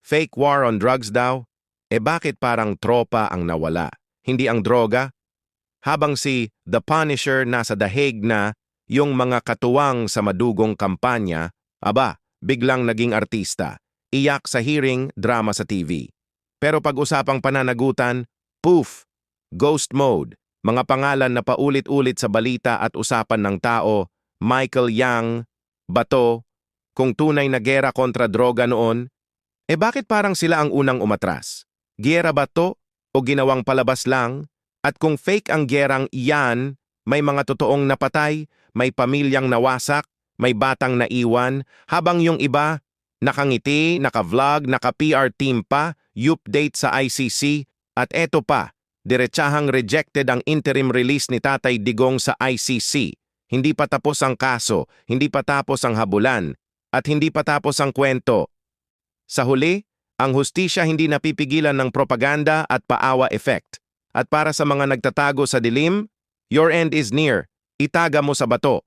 Fake war on drugs daw? Bakit parang tropa ang nawala? Hindi ang droga? Habang si The Punisher nasa dahig na, yung mga katuwang sa madugong kampanya, biglang naging artista. Iyak sa hearing, drama sa TV. Pero pag-usapang pananagutan, poof, ghost mode. Mga pangalan na paulit-ulit sa balita at usapan ng tao, Michael Yang, Bato, kung tunay na gera kontra droga noon, bakit parang sila ang unang umatras? Giyera ba to o ginawang palabas lang? At kung fake ang gyerang iyan, may mga totoong napatay, may pamilyang nawasak, may batang naiwan, habang yung iba, nakangiti, naka-vlog, naka-PR team pa, update sa ICC, at eto pa, diretsahang rejected ang interim release ni Tatay Digong sa ICC. Hindi pa tapos ang kaso, hindi pa tapos ang habulan, at hindi pa tapos ang kwento. Sa huli, ang hustisya hindi napipigilan ng propaganda at paawa effect. At para sa mga nagtatago sa dilim, your end is near. Itaga mo sa bato.